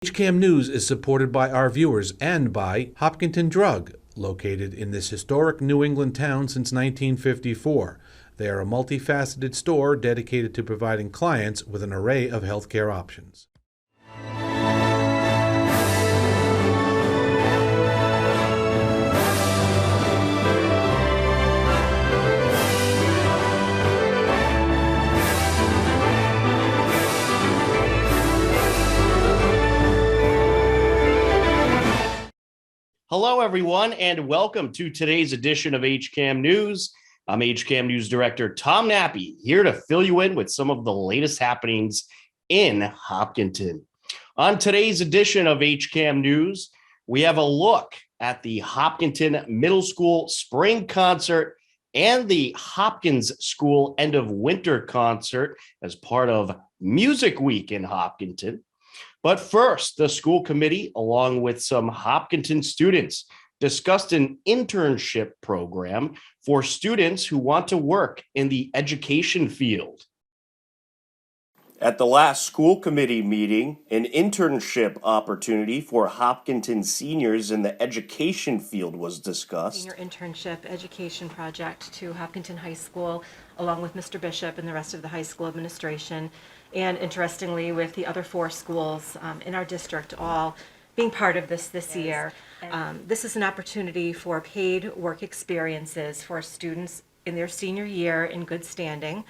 HCAM News is supported by our viewers and by Hopkinton Drug, located in this historic New England town since 1954. They are a multifaceted store dedicated to providing clients with an array of healthcare options. Hello, everyone, and welcome to today's edition of HCAM News. I'm HCAM News Director Tom Nappy, here to fill you in with some of the latest happenings in Hopkinton. On today's edition of HCAM News, we have a look at the Hopkinton Middle School Spring Concert and the Hopkins School End of Winter Concert as part of Music Week in Hopkinton. But first, the school committee, along with some Hopkinton students, discussed an internship program for students who want to work in the education field. At the last school committee meeting, an internship opportunity for Hopkinton seniors in the education field was discussed. Senior internship education project to Hopkinton High School, along with Mr. Bishop and the rest of the high school administration, and interestingly with the other four schools in our district all being part of this year. This is an opportunity for paid work experiences for students in their senior year in good standing,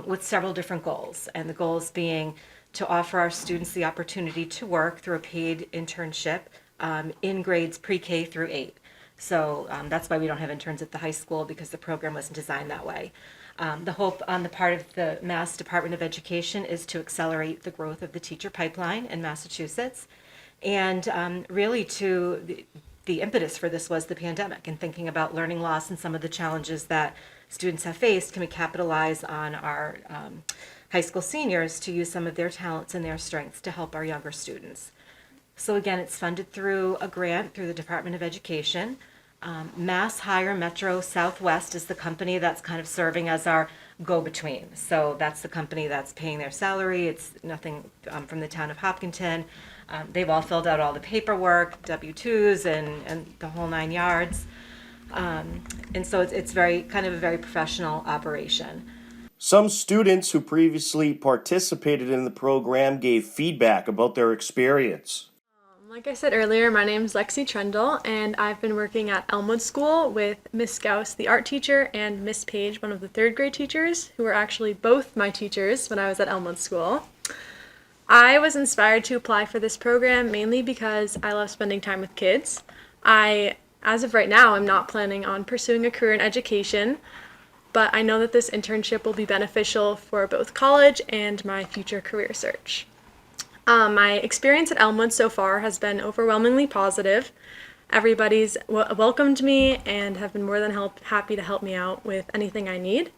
with several different goals. And the goals being to offer our students the opportunity to work through a paid internship in grades pre-K through 8. So that's why we don't have interns at the high school, because the program wasn't designed that way. The hope on the part of the Mass Department of Education is to accelerate the growth of the teacher pipeline in Massachusetts. And really the impetus for this was the pandemic, and thinking about learning loss and some of the challenges that students have faced. Can we capitalize on our high school seniors to use some of their talents and their strengths to help our younger students? So again, it's funded through a grant through the Department of Education. Mass Higher Metro Southwest is the company that's kind of serving as our go-between. So that's the company that's paying their salary. It's nothing from the town of Hopkinton. They've all filled out all the paperwork, W-2s and the whole 9 yards. And so it's very kind of a very professional operation. Some students who previously participated in the program gave feedback about their experience. Like I said earlier, my name is Lexi Trendle, and I've been working at Elmwood School with Miss Gauss, the art teacher, and Miss Page, one of the third grade teachers, who were actually both my teachers when I was at Elmwood School. I was inspired to apply for this program mainly because I love spending time with kids. As of right now, I'm not planning on pursuing a career in education, but I know that this internship will be beneficial for both college and my future career search. My experience at Elmwood so far has been overwhelmingly positive. Everybody's welcomed me and have been more than happy to help me out with anything I need.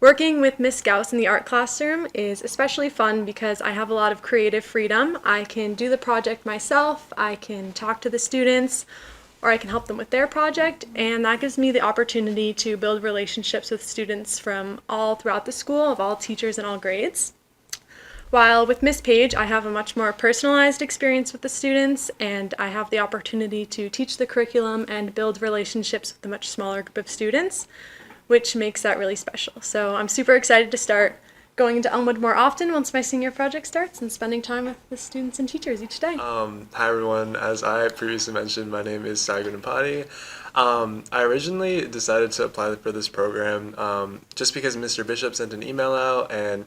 Working with Miss Gauss in the art classroom is especially fun because I have a lot of creative freedom. I can do the project myself, I can talk to the students, or I can help them with their project, and that gives me the opportunity to build relationships with students from all throughout the school, of all teachers and all grades. While with Miss Page, I have a much more personalized experience with the students, and I have the opportunity to teach the curriculum and build relationships with a much smaller group of students, which makes that really special. So I'm super excited to start going into Elmwood more often once my senior project starts and spending time with the students and teachers each day. Hi everyone, as I previously mentioned, my name is Sagun Napati. I originally decided to apply for this program just because Mr. Bishop sent an email out, and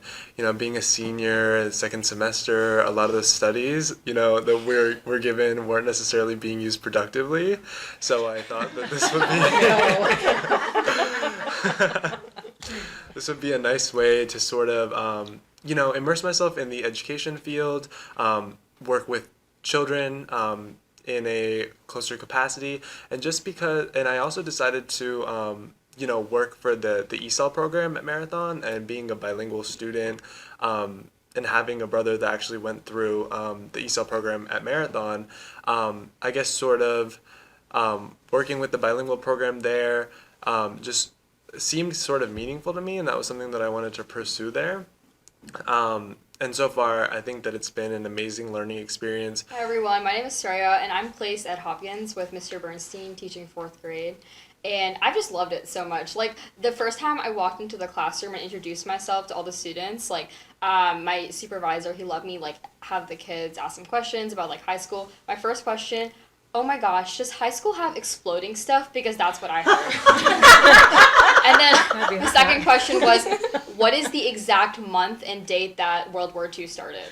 being a senior, second semester, a lot of the studies that we're given weren't necessarily being used productively, so I thought that this would be a nice way to sort of immerse myself in the education field, work with children in a closer capacity, and I also decided to work for the ESOL program at Marathon, and being a bilingual student and having a brother that actually went through the ESOL program at Marathon, I guess sort of working with the bilingual program there just seemed sort of meaningful to me, and that was something that I wanted to pursue there. And so far, I think that it's been an amazing learning experience. Hi everyone, my name is Soraya and I'm placed at Hopkins with Mr. Bernstein teaching fourth grade. And I just loved it so much. Like the first time I walked into the classroom and introduced myself to all the students, like my supervisor, he let me like have the kids ask some questions about like high school. My first question, oh my gosh, does high school have exploding stuff? Because that's what I heard. And then the second question was, what is the exact month and date that World War II started?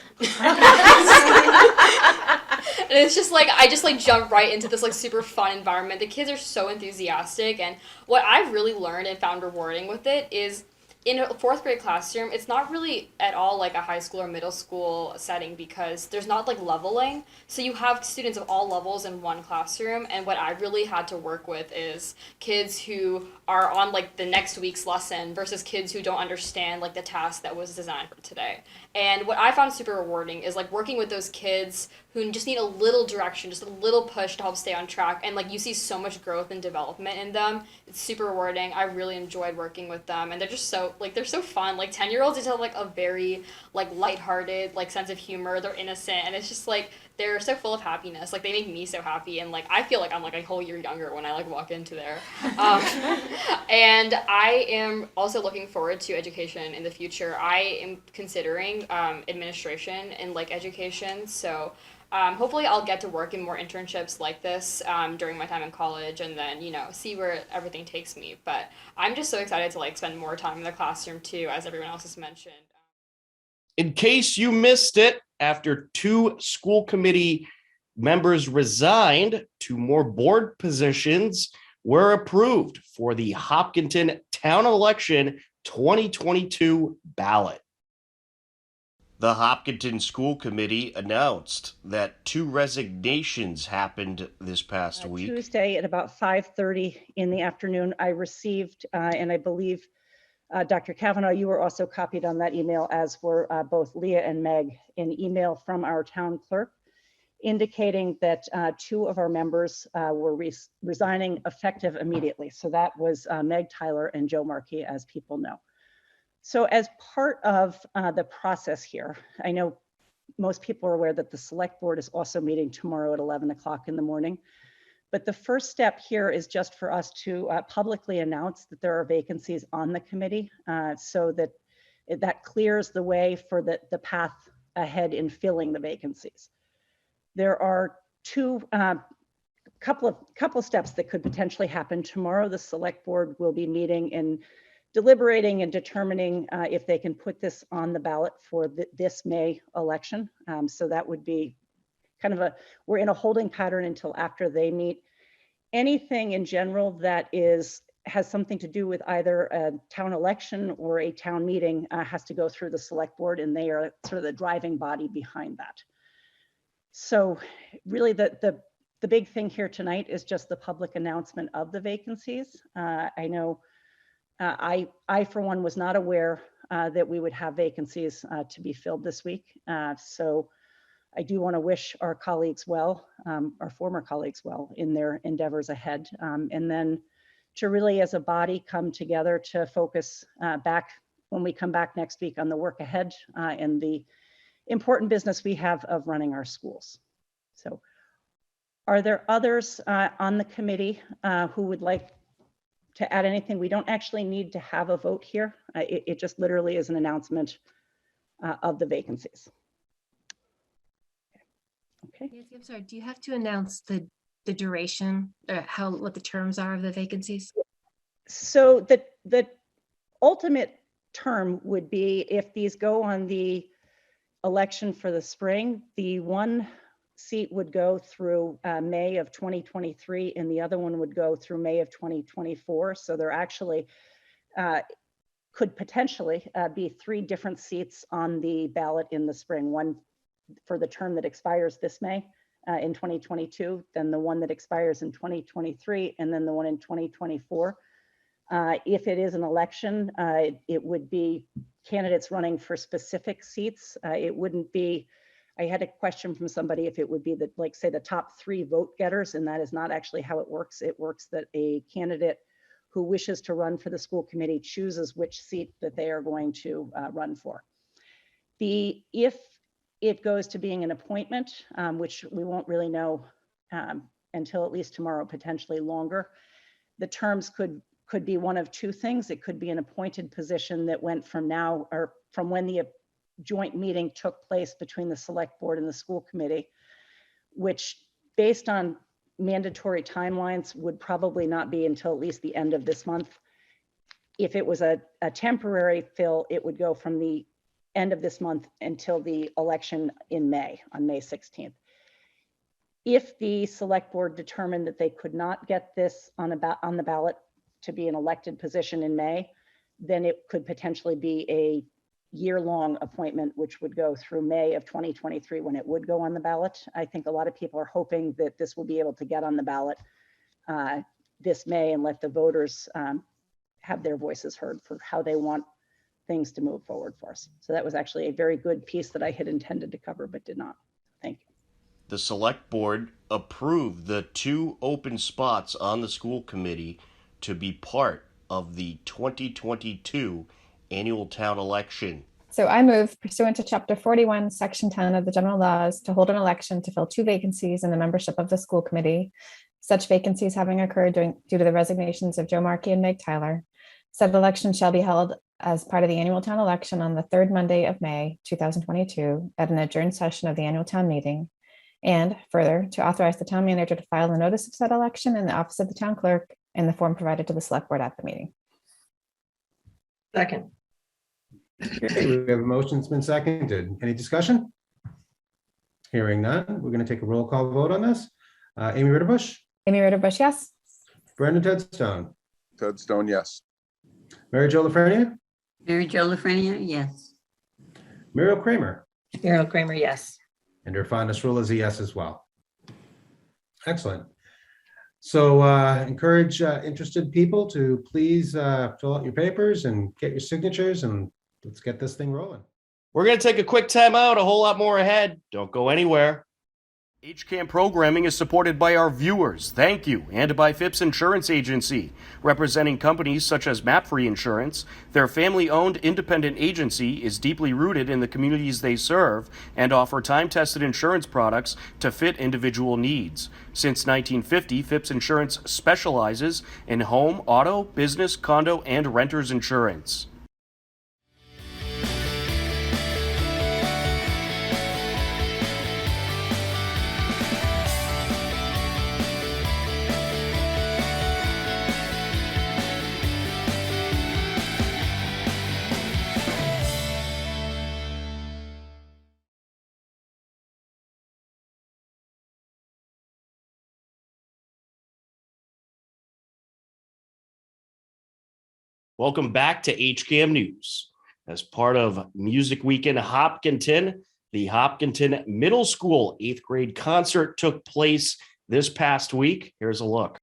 And it's just like, I just like jumped right into this like super fun environment. The kids are so enthusiastic. And what I've really learned and found rewarding with it is in a fourth grade classroom, it's not really at all like a high school or middle school setting because there's not like leveling. So you have students of all levels in one classroom. And what I really had to work with is kids who are on like the next week's lesson versus kids who don't understand like the task that was designed for today. And what I found super rewarding is like working with those kids who just need a little direction, just a little push to help stay on track. And like you see so much growth and development in them. It's super rewarding. I really enjoyed working with them. And they're just so like they're so fun. Like 10-year-olds just have like a very like lighthearted like sense of humor. They're innocent and it's just like they're so full of happiness. Like they make me so happy and like I feel like I'm like a whole year younger when I like walk into there. And I am also looking forward to education in the future. I am considering administration in like education. So hopefully I'll get to work in more internships like this during my time in college and then, you know, see where everything takes me. But I'm just so excited to like spend more time in the classroom too, as everyone else has mentioned. In case you missed it, after 2 school committee members resigned, 2 more board positions were approved for the Hopkinton Town Election 2022 ballot. The Hopkinton School Committee announced that 2 resignations happened this past week. Tuesday at about 5:30 in the afternoon, I received, and I believe Dr. Kavanaugh, you were also copied on that email, as were both Leah and Meg, an email from our town clerk indicating that 2 of our members were resigning effective immediately. So that was Meg Tyler and Joe Markey, as people know. So as part of the process here, I know most people are aware that the select board is also meeting tomorrow at 11 o'clock in the morning. But the first step here is just for us to publicly announce that there are vacancies on the committee so that that clears the way for the path ahead in filling the vacancies. There are 2 couple steps that could potentially happen tomorrow. The select board will be meeting and deliberating and determining if they can put this on the ballot for this May election. So that would be kind of we're in a holding pattern until after they meet. Anything in general that has something to do with either a town election or a town meeting has to go through the select board, and they are sort of the driving body behind that. So really the big thing here tonight is just the public announcement of the vacancies. I know I for one was not aware that we would have vacancies to be filled this week. So I do want to wish our colleagues well, our former colleagues well in their endeavors ahead. And then to really as a body come together to focus back when we come back next week on the work ahead and the important business we have of running our schools. So are there others on the committee who would like to add anything? We don't actually need to have a vote here. It just literally is an announcement of the vacancies. Okay. Nancy, I'm sorry, do you have to announce the duration or what the terms are of the vacancies? So the ultimate term would be, if these go on the election for the spring, the one seat would go through May of 2023 and the other one would go through May of 2024. So there actually could potentially be 3 different seats on the ballot in the spring. One for the term that expires this May in 2022, then the one that expires in 2023, and then the one in 2024. If it is an election, it would be candidates running for specific seats. It wouldn't be, I had a question from somebody if it would be the, like say the top 3 vote getters, and that is not actually how it works. It works that a candidate who wishes to run for the school committee chooses which seat that they are going to run for. If it goes to being an appointment, which we won't really know until at least tomorrow, potentially longer, the terms could be one of two things. It could be an appointed position that went from now, or from when the joint meeting took place between the select board and the school committee, which based on mandatory timelines would probably not be until at least the end of this month. If it was a temporary fill, it would go from the end of this month until the election in May, on May 16th. If the select board determined that they could not get this on the ballot to be an elected position in May, then it could potentially be a year-long appointment, which would go through May of 2023 when it would go on the ballot. I think a lot of people are hoping that this will be able to get on the ballot this May and let the voters have their voices heard for how they want things to move forward for us. So that was actually a very good piece that I had intended to cover but did not. Thank you. The select board approved the 2 open spots on the school committee to be part of the 2022 annual town election. So I move pursuant to Chapter 41, Section 10 of the general laws to hold an election to fill 2 vacancies in the membership of the school committee, such vacancies having occurred due to the resignations of Joe Markey and Meg Tyler. Said election shall be held as part of the annual town election on the 3rd Monday of May 2022 at an adjourned session of the annual town meeting. And further, to authorize the town manager to file a notice of said election in the office of the town clerk in the form provided to the select board at the meeting. Second. Okay, we have a motion that's been seconded. Any discussion? Hearing none, we're going to take a roll call vote on this. Amy Ritterbush, Amy Ritterbush, yes. Brendan Tedstone, Tedstone, yes. Mary Jo Lafreniere, Mary Jo Lafreniere, yes. Muriel Kramer, Muriel Kramer, yes. and Irfan Nasrullah is a yes as well. Excellent. So encourage interested people to please fill out your papers and get your signatures, and let's get this thing rolling. We're going to take a quick time out, a whole lot more ahead. Don't go anywhere. HCAM programming is supported by our viewers, thank you, and by Phipps Insurance Agency, representing companies such as MapFree Insurance. Their family-owned independent agency is deeply rooted in the communities they serve and offer time-tested insurance products to fit individual needs. Since 1950, Phipps Insurance specializes in home, auto, business, condo, and renters insurance. Welcome back to HCAM News. As part of Music Week in Hopkinton, the Hopkinton Middle School 8th grade concert took place this past week. Here's a look.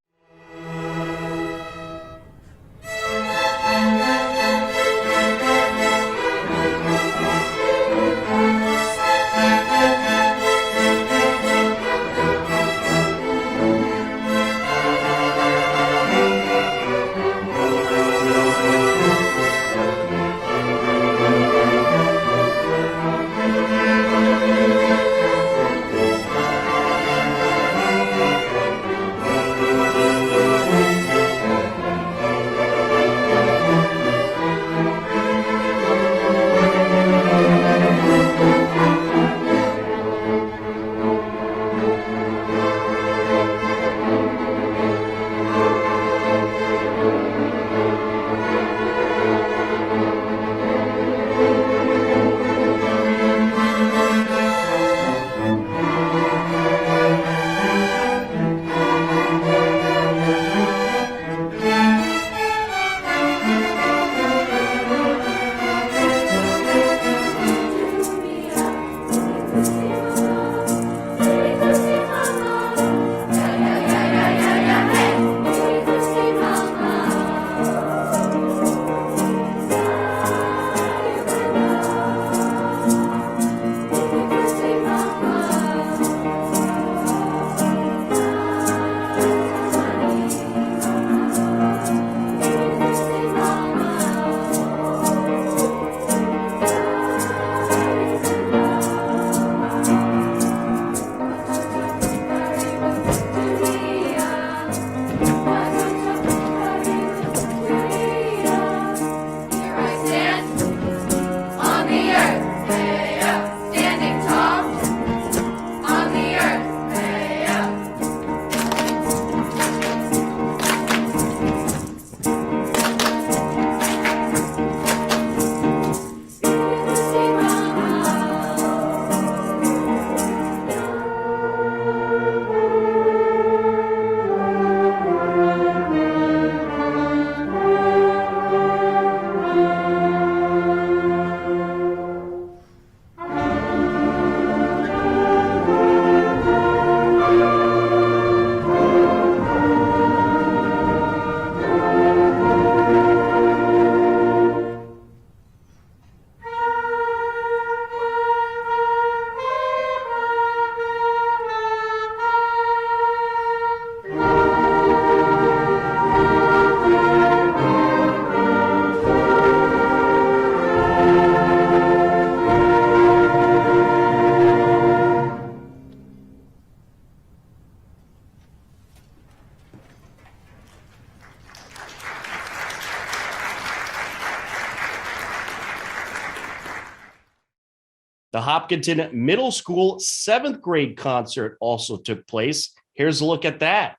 The Hopkinton Middle School 7th grade concert also took place. Here's a look at that.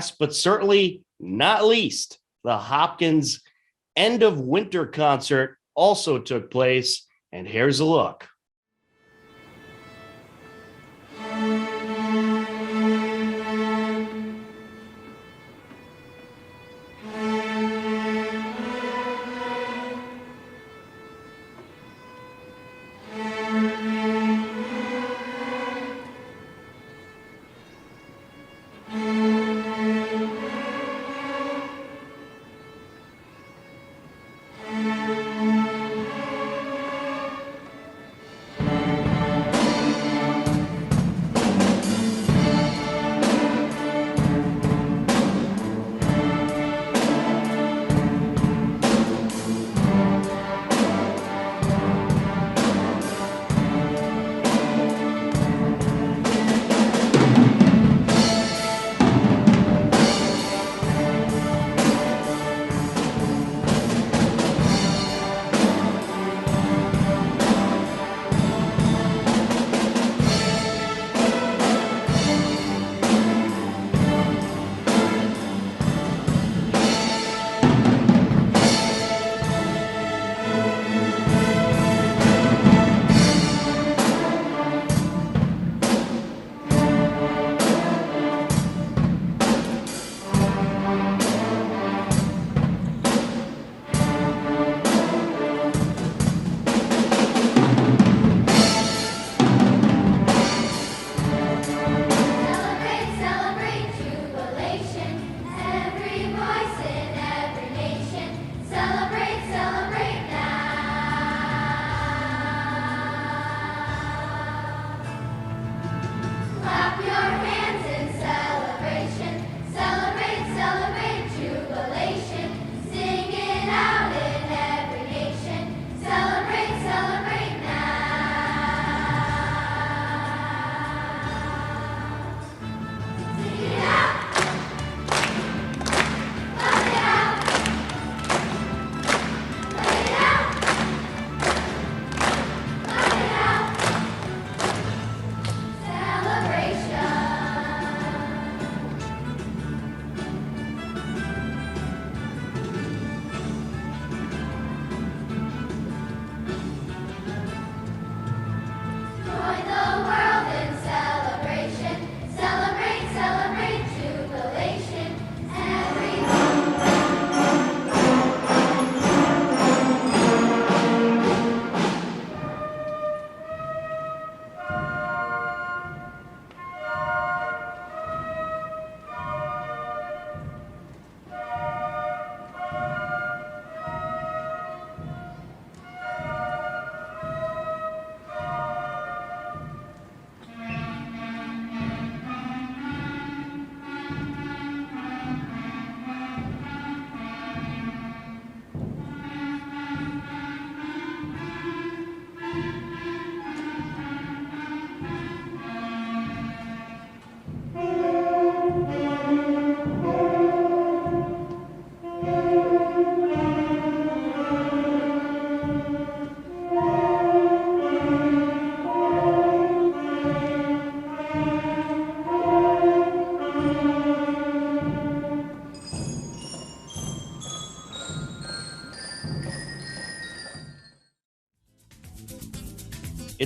Last but certainly not least, the Hopkins end of winter concert also took place, and here's a look.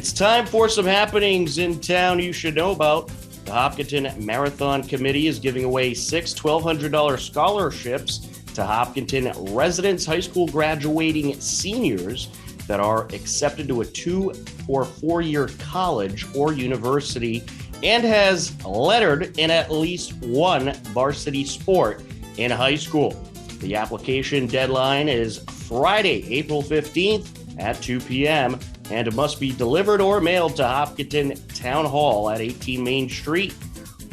It's time for some happenings in town you should know about. The Hopkinton Marathon Committee is giving away 6 $1,200 scholarships to Hopkinton residents, high school graduating seniors that are accepted to a 2 or 4 year college or university and has lettered in at least one varsity sport in high school. The application deadline is Friday, April 15th at 2 p.m. and it must be delivered or mailed to Hopkinton Town Hall at 18 Main Street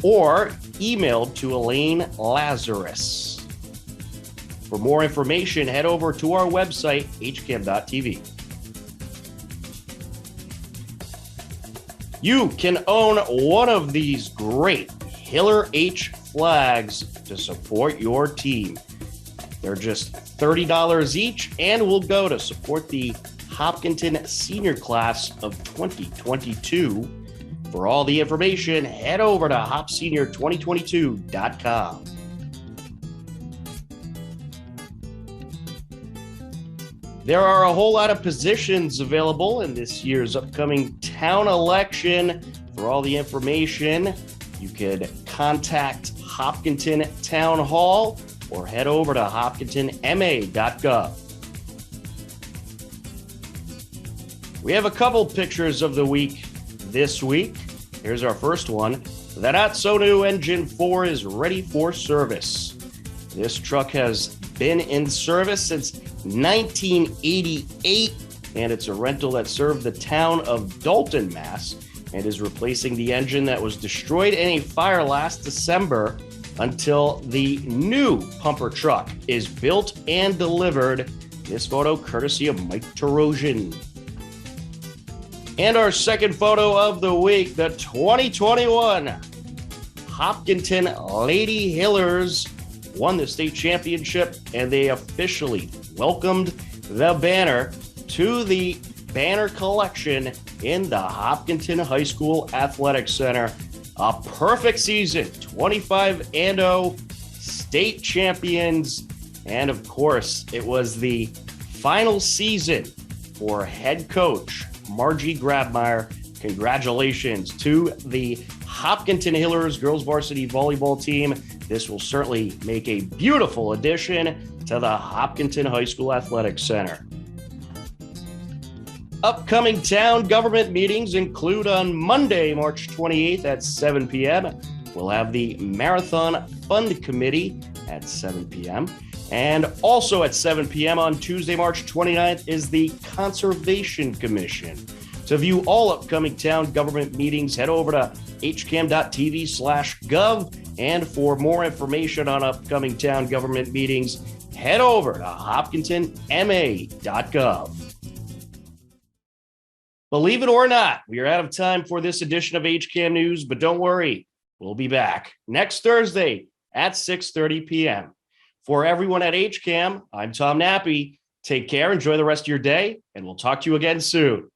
or emailed to Elaine Lazarus. For more information, head over to our website, hcam.tv. You can own one of these great Hiller H flags to support your team. They're just $30 each and will go to support the Hopkinton senior class of 2022. For all the information, head over to hopsenior2022.com. There are a whole lot of positions available in this year's upcoming town election. For all the information, you could contact Hopkinton Town Hall or head over to hopkintonma.gov. We have a couple pictures of the week this week. Here's our first one. The Not So New Engine 4 is ready for service. This truck has been in service since 1988, and it's a rental that served the town of Dalton, Mass, and is replacing the engine that was destroyed in a fire last December until the new pumper truck is built and delivered. This photo courtesy of Mike Tarosian. And our second photo of the week, the 2021 Hopkinton Lady Hillers won the state championship, and they officially welcomed the banner to the banner collection in the Hopkinton High School Athletic Center. A perfect season, 25-0, state champions, and of course, it was the final season for head coach Margie Grabmeyer. Congratulations to the Hopkinton Hillers girls varsity volleyball team. This will certainly make a beautiful addition to the Hopkinton High School Athletic Center. Upcoming town government meetings include on Monday, March 28th at 7 p.m. We'll have the Marathon Fund Committee at 7 p.m. And also at 7 p.m. on Tuesday, March 29th is the Conservation Commission. To view all upcoming town government meetings, head over to hcam.tv/gov. And for more information on upcoming town government meetings, head over to hopkintonma.gov. Believe it or not, we are out of time for this edition of HCAM News, but don't worry, we'll be back next Thursday at 6:30 p.m. For everyone at HCAM, I'm Tom Nappy. Take care, enjoy the rest of your day, and we'll talk to you again soon.